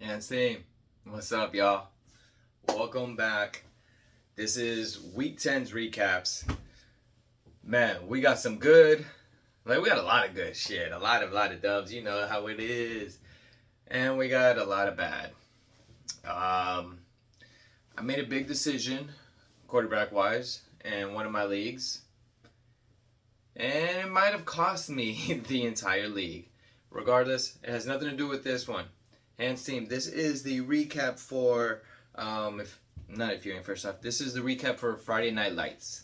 And Steam, what's up, y'all? Welcome back. This is Week 10's recaps. Man, we got some good, we got a lot of good shit. A lot of dubs. You know how it is. And we got a lot of bad. I made a big decision, quarterback-wise, in one of my leagues. And it might have cost me the entire league. Regardless, it has nothing to do with this one. Hands team, this is the recap for, if you ain't first off, this is the recap for Friday Night Lights.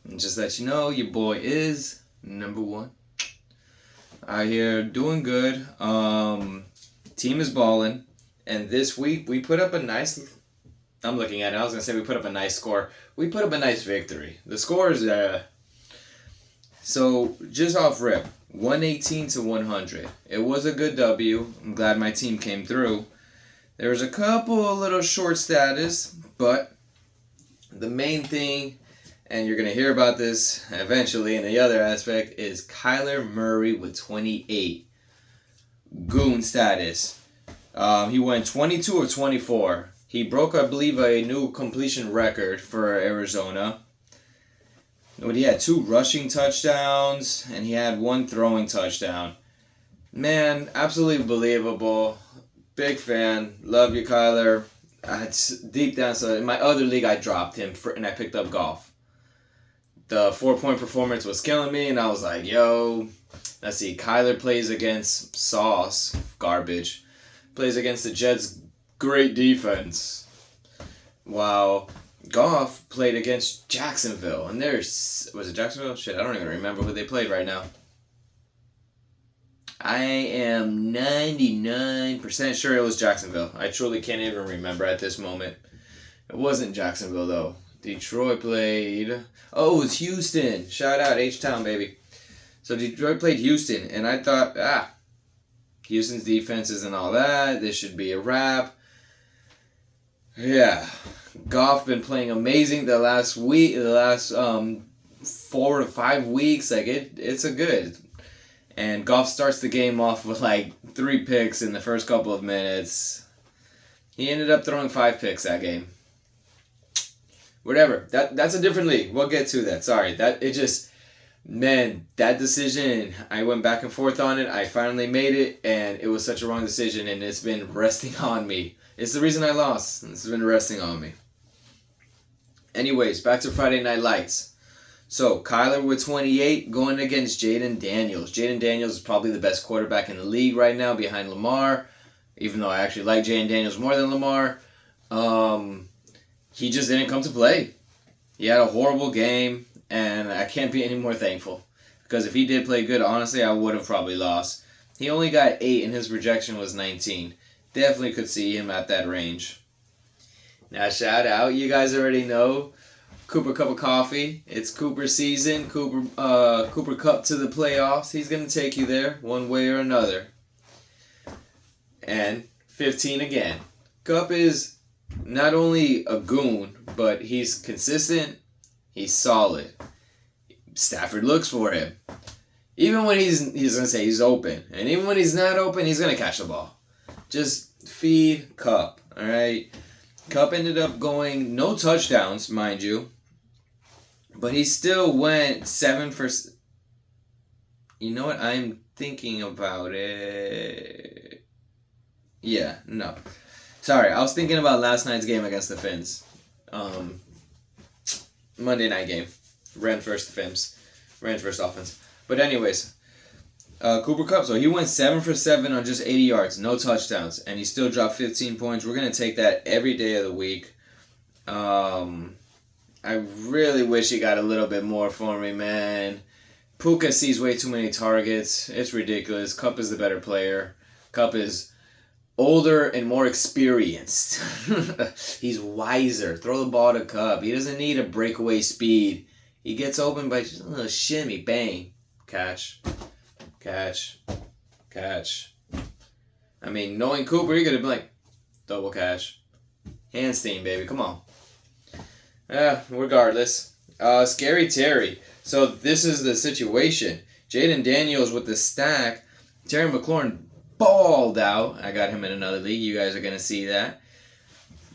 And just let you know, your boy is number one. Out here doing good. Team is balling. And this week, we put up a nice, I'm looking at it, I was going to say we put up a nice score. We put up a nice victory. The score is, so just off rip. 118 to 100. It was a good W. I'm glad my team came through. There was a couple of little short status, but the main thing, and you're going to hear about this eventually in the other aspect, is Kyler Murray with 28. Goon status. He went 22 or 24. He broke, I believe, a new completion record for Arizona. He had 2 rushing touchdowns, and he had 1 throwing touchdown. Man, absolutely believable. Big fan. Love you, Kyler. Deep down, so in my other league, I dropped him, and I picked up Goff. The 4-point performance was killing me, and I was like, yo, let's see. Kyler plays against Sauce, garbage. Plays against the Jets' great defense. Wow. Goff played against Jacksonville, and was it Jacksonville? Shit, I don't even remember who they played right now. I am 99% sure it was Jacksonville. I truly can't even remember at this moment. It wasn't Jacksonville, though. Detroit played... Oh, it was Houston. Shout out, H-Town, baby. So Detroit played Houston, and I thought, Houston's defense isn't all that. This should be a wrap. Yeah. Goff been playing amazing the last 4 to 5 weeks. It's a good. And Goff starts the game off with 3 picks in the first couple of minutes. He ended up throwing 5 picks that game. Whatever. That's a different league. We'll get to that. Sorry. That decision, I went back and forth on it. I finally made it, and it was such a wrong decision, and it's been resting on me. It's the reason I lost. It's been resting on me. Anyways, back to Friday Night Lights. So, Kyler with 28 going against Jaden Daniels. Jaden Daniels is probably the best quarterback in the league right now behind Lamar. Even though I actually like Jaden Daniels more than Lamar. He just didn't come to play. He had a horrible game, and I can't be any more thankful. Because if he did play good, honestly, I would have probably lost. He only got 8, and his projection was 19. Definitely could see him at that range. Now, shout out. You guys already know Cooper Cup of Coffee. It's Cooper season. Cooper Cup to the playoffs. He's going to take you there one way or another. And 15 again. Cup is not only a goon, but he's consistent. He's solid. Stafford looks for him. Even when he's going to say he's open. And even when he's not open, he's going to catch the ball. Just feed Cup, all right? Cup ended up going no touchdowns, mind you, but he still went 7 for... You know what? I'm thinking about it. Yeah, no. Sorry, I was thinking about last night's game against the Finns. Monday night game. Ran first the Finns. Ran first offense. But anyways... Cooper Kupp, so he went 7 for 7 on just 80 yards, no touchdowns, and he still dropped 15 points. We're going to take that every day of the week. I really wish he got a little bit more for me, man. Puka sees way too many targets. It's ridiculous. Kupp is the better player. Kupp is older and more experienced. He's wiser. Throw the ball to Kupp. He doesn't need a breakaway speed. He gets open by just a little shimmy, bang, catch. Catch. I mean, knowing Cooper, he could have been like, double catch. Handstein, baby, come on. Regardless. Scary Terry. So this is the situation. Jaden Daniels with the stack. Terry McLaurin balled out. I got him in another league. You guys are going to see that.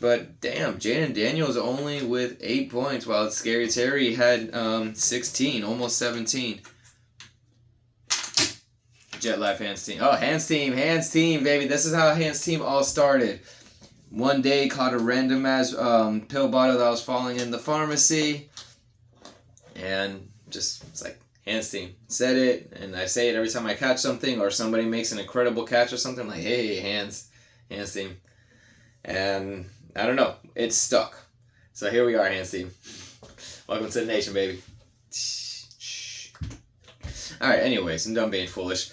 But damn, Jaden Daniels only with 8 points, while Scary Terry had 16, almost 17. Jet Life Hands Team. Oh, Hands Team, baby. This is how Hands Team all started. One day, caught a random ass pill bottle that was falling in the pharmacy. And just, it's like, Hands Team. Said it, and I say it every time I catch something, or somebody makes an incredible catch or something. I'm like, hey, Hands Team. And I don't know, it's stuck. So here we are, Hands Team. Welcome to the nation, baby. Alright, anyways, I'm done being foolish.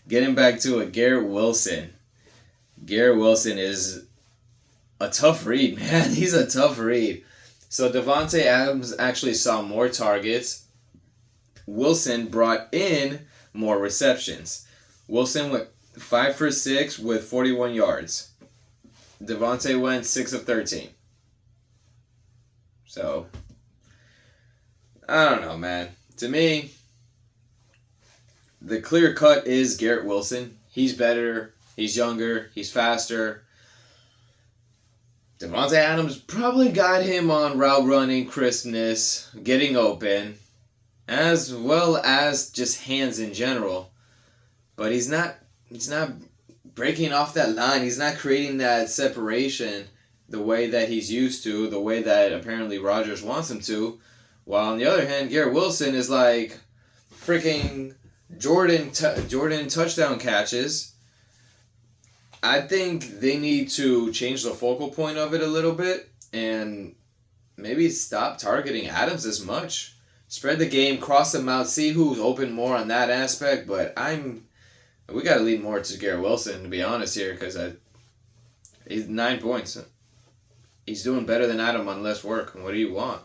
Getting back to it, Garrett Wilson. Garrett Wilson is a tough read, man. He's a tough read. So Davante Adams actually saw more targets. Wilson brought in more receptions. Wilson went 5 for 6 with 41 yards. Davante went 6 of 13. So, I don't know, man. To me, the clear cut is Garrett Wilson. He's better. He's younger. He's faster. Davante Adams probably got him on route running, crispness, getting open, as well as just hands in general. But he's not breaking off that line. He's not creating that separation the way that he's used to, the way that apparently Rodgers wants him to. While on the other hand, Garrett Wilson is like freaking Jordan touchdown catches. I think they need to change the focal point of it a little bit and maybe stop targeting Adams as much. Spread the game, cross them out, see who's open more on that aspect. But we got to lean more to Garrett Wilson, to be honest here, because he's 9 points. He's doing better than Adam on less work. What do you want?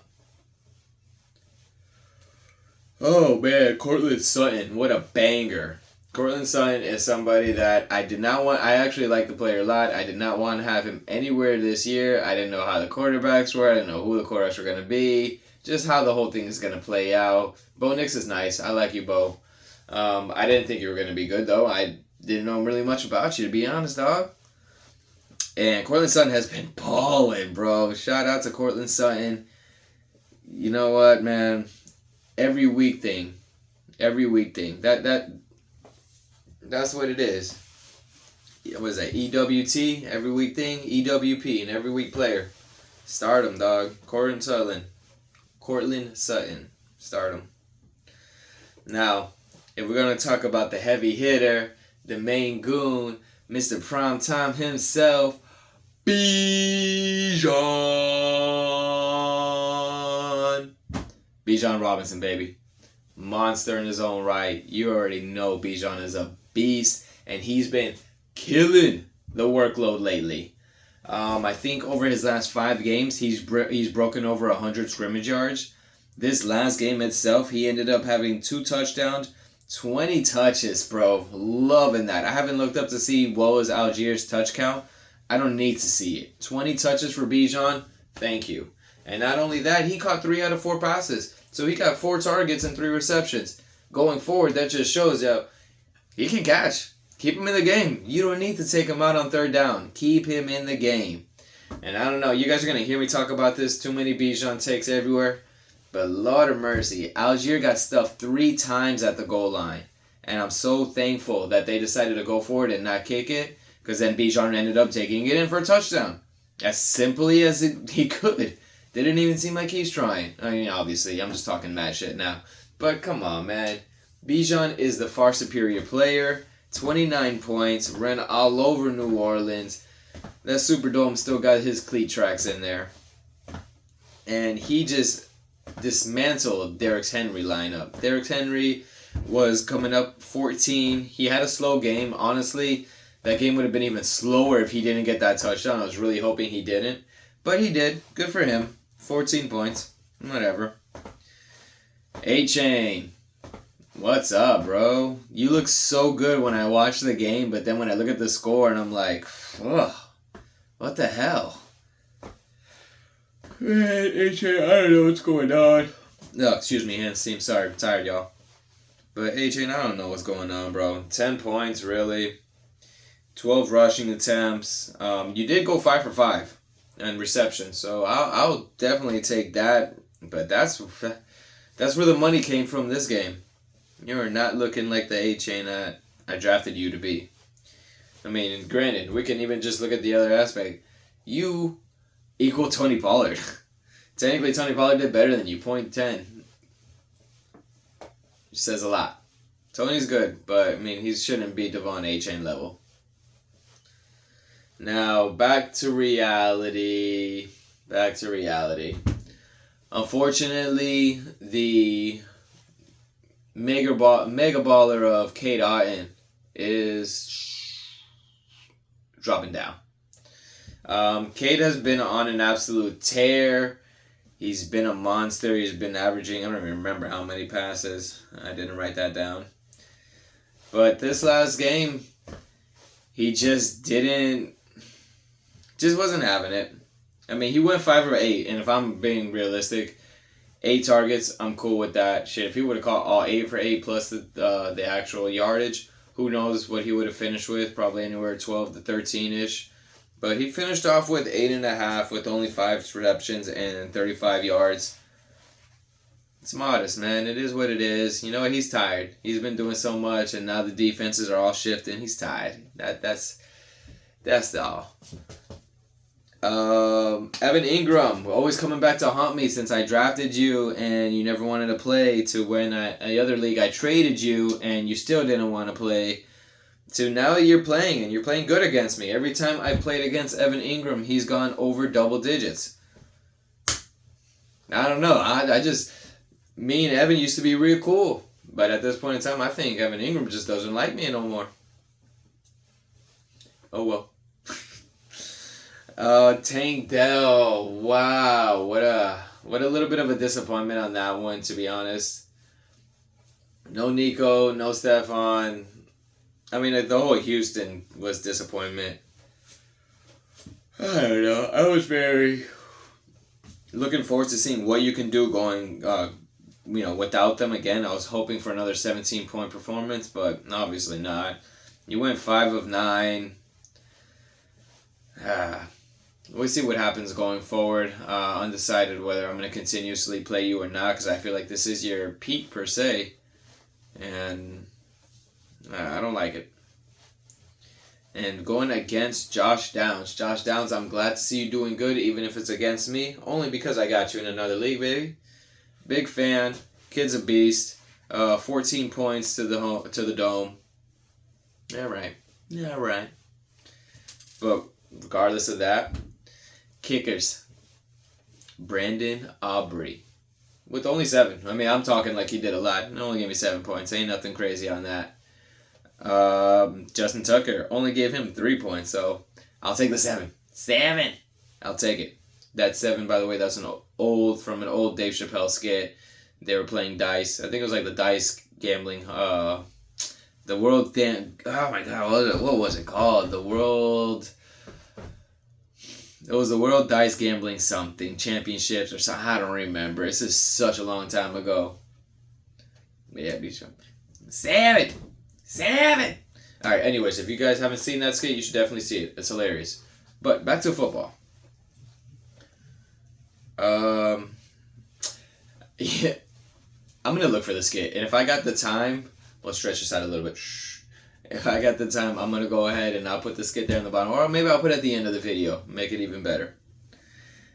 Oh, man, Cortland Sutton. What a banger. Cortland Sutton is somebody that I did not want. I actually like the player a lot. I did not want to have him anywhere this year. I didn't know how the quarterbacks were. I didn't know who the quarterbacks were going to be. Just how the whole thing is going to play out. Bo Nix is nice. I like you, Bo. I didn't think you were going to be good, though. I didn't know really much about you, to be honest, dog. And Cortland Sutton has been balling, bro. Shout out to Cortland Sutton. You know what, man? Every week thing. That's what it is. What is that? EWT, every week thing. EWP, an every week player. Start him, dog. Cortland Sutton. Start him. Now, if we're going to talk about the heavy hitter, the main goon, Mr. Primetime himself, Bijan Robinson, baby. Monster in his own right. You already know Bijan is a beast, and he's been killing the workload lately. I think over his last 5 games, he's broken over 100 scrimmage yards. This last game itself, he ended up having 2 touchdowns, 20 touches, bro. Loving that. I haven't looked up to see what was Algiers' touch count. I don't need to see it. 20 touches for Bijan. Thank you. And not only that, he caught 3 out of 4 passes. So he got 4 targets and 3 receptions. Going forward, that just shows that he can catch. Keep him in the game. You don't need to take him out on 3rd down. Keep him in the game. And I don't know, you guys are going to hear me talk about this. Too many Bijan takes everywhere. But Lord of mercy, Algier got stuffed 3 times at the goal line. And I'm so thankful that they decided to go for it and not kick it. Because then Bijan ended up taking it in for a touchdown. As simply as he could. Didn't even seem like he's trying. I mean, obviously, I'm just talking mad shit now. But come on, man. Bijan is the far superior player. 29 points. Ran all over New Orleans. That Superdome still got his cleat tracks in there. And he just dismantled Derrick Henry lineup. Derrick Henry was coming up 14. He had a slow game. Honestly, that game would have been even slower if he didn't get that touchdown. I was really hoping he didn't. But he did. Good for him. 14 points. Whatever. A-Chain. What's up, bro? You look so good when I watch the game, but then when I look at the score and I'm like, ugh, what the hell? Man, A-Chain, I don't know what's going on. No, excuse me, hands team. Sorry, I'm tired, y'all. But A-Chain, I don't know what's going on, bro. 10 points, really. 12 rushing attempts. You did go 5 for 5 and reception, so I'll definitely take that. But that's where the money came from this game. You're not looking like the A-Chain that I drafted you to be. I mean, granted, we can even just look at the other aspect. You equal Tony Pollard. Technically, Tony Pollard did better than you. 0.10. Says a lot. Tony's good, but I mean, he shouldn't be Devon A-Chain level. Now, back to reality. Unfortunately, the mega baller of Kate Otten is dropping down. Cade has been on an absolute tear. He's been a monster. He's been averaging, I don't even remember how many passes. I didn't write that down. But this last game, he just wasn't having it. I mean, he went 5 for 8, and if I'm being realistic, 8 targets, I'm cool with that. Shit, if he would have caught all 8 for 8 plus the actual yardage, who knows what he would have finished with? Probably anywhere 12 to 13-ish. But he finished off with 8.5 with only 5 receptions and 35 yards. It's modest, man. It is what it is. You know what? He's tired. He's been doing so much, and now the defenses are all shifting. He's tired. That's all. Evan Ingram, always coming back to haunt me since I drafted you and you never wanted to play, to when the other league I traded you and you still didn't want to play, to now you're playing and you're playing good against me. Every time I played against Evan Ingram, he's gone over double digits. I don't know. I just, me and Evan used to be real cool, but at this point in time, I think Evan Ingram just doesn't like me no more. Oh well. Tank Dell. Wow, what a little bit of a disappointment on that one, to be honest. No Nico, no Stephon. I mean, the whole Houston was disappointment. I don't know. I was very looking forward to seeing what you can do going, without them again. I was hoping for another 17-point performance, but obviously not. You went 5 of 9. We'll see what happens going forward. Undecided whether I'm going to continuously play you or not, because I feel like this is your peak per se, and I don't like it. And going against Josh Downs. Josh Downs, I'm glad to see you doing good, even if it's against me, only because I got you in another league, baby. Big fan. Kid's a beast. 14 points to the dome. Yeah, right. But regardless of that, kickers. Brandon Aubrey. With only 7. I mean, I'm talking like he did a lot. He only gave me 7 points. Ain't nothing crazy on that. Justin Tucker only gave him 3 points, so I'll take the 7. 7! I'll take it. That 7, by the way, that's from an old Dave Chappelle skit. They were playing dice. I think it was like the dice gambling, oh my god, what was it called? It was the World Dice Gambling something, championships or something, I don't remember. This is such a long time ago. Yeah, be sure. 7! Alright, anyways, if you guys haven't seen that skit, you should definitely see it. It's hilarious. But, back to football. Yeah, I'm going to look for the skit. And if I got the time, let's stretch this out a little bit. If I got the time, I'm going to go ahead and I'll put the skit there in the bottom. Or maybe I'll put it at the end of the video. Make it even better.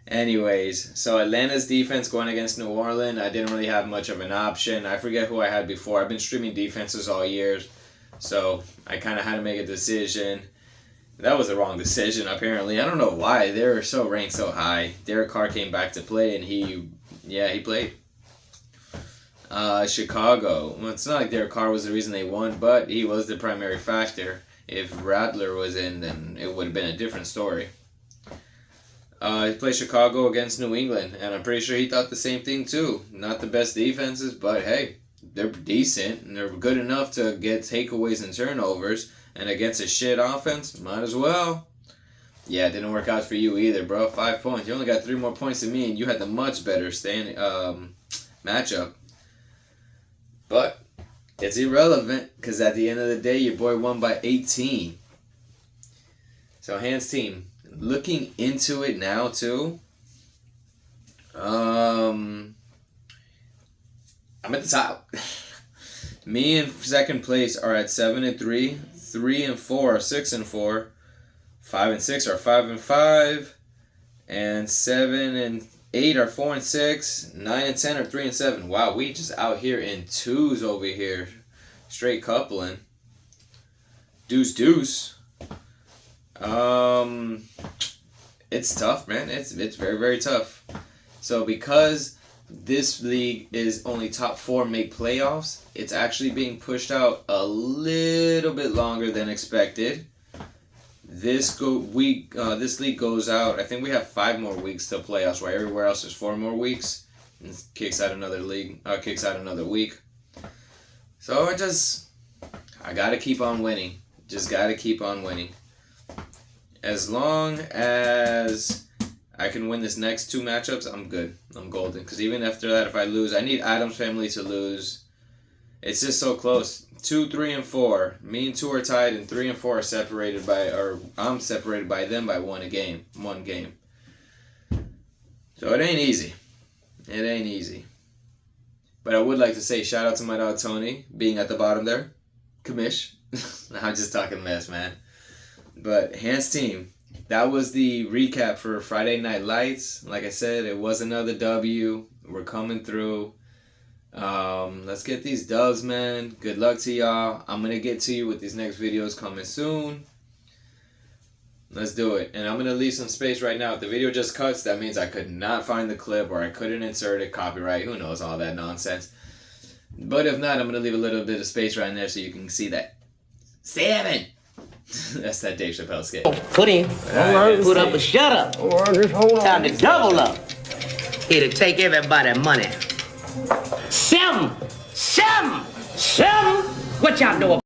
Anyways, so Atlanta's defense going against New Orleans. I didn't really have much of an option. I forget who I had before. I've been streaming defenses all year. So I kind of had to make a decision. That was the wrong decision, apparently. I don't know why. They were so ranked so high. Derek Carr came back to play, and he played. Chicago. Well, it's not like Derek Carr was the reason they won, but he was the primary factor. If Rattler was in, then it would have been a different story. He played Chicago against New England, and I'm pretty sure he thought the same thing too. Not the best defenses, but hey, they're decent, and they're good enough to get takeaways and turnovers, and against a shit offense, might as well. Yeah, it didn't work out for you either, bro. 5 points. You only got 3 more points than me, and you had the much better matchup. But It's irrelevant because at the end of the day, your boy won by 18. So, Hans team, looking into it now, too. I'm at the top. Me in second place are at 7 and 3. 3 and 4 are 6 and 4. 5 and 6 are 5 and 5. And 7 and 8 are 4 and 6. 9 and 10 are 3 and 7. Wow, we just out here in twos over here. Straight coupling. Deuce, deuce. It's tough, man. It's very, very tough. So because this league is only top 4 make playoffs, it's actually being pushed out a little bit longer than expected. This league goes out. I think we have 5 more weeks till playoffs, right? Everywhere else is 4 more weeks. And kicks out another league. Kicks out another week. So I gotta keep on winning. Just gotta keep on winning. As long as I can win this next 2 matchups, I'm good. I'm golden. Because even after that, if I lose, I need Adam's family to lose. It's just so close. 2, 3, and 4. Me and 2 are tied, and 3 and 4 are separated by, or I'm separated by them by one game. So it ain't easy. It ain't easy. But I would like to say shout out to my dog Tony being at the bottom there. Commish. I'm just talking mess, man. But Hans team, that was the recap for Friday Night Lights. Like I said, it was another W. We're coming through. Let's get these dubs, man. Good luck to y'all. I'm going to get to you with these next videos coming soon. Let's do it. And I'm going to leave some space right now. If the video just cuts, that means I could not find the clip or I couldn't insert it. Copyright. Who knows? All that nonsense. But if not, I'm going to leave a little bit of space right there so you can see that. 7! That's that Dave Chappelle skit. Put in. Put up or shut up. Time to double up. Here to take everybody's money. 7! What y'all know about?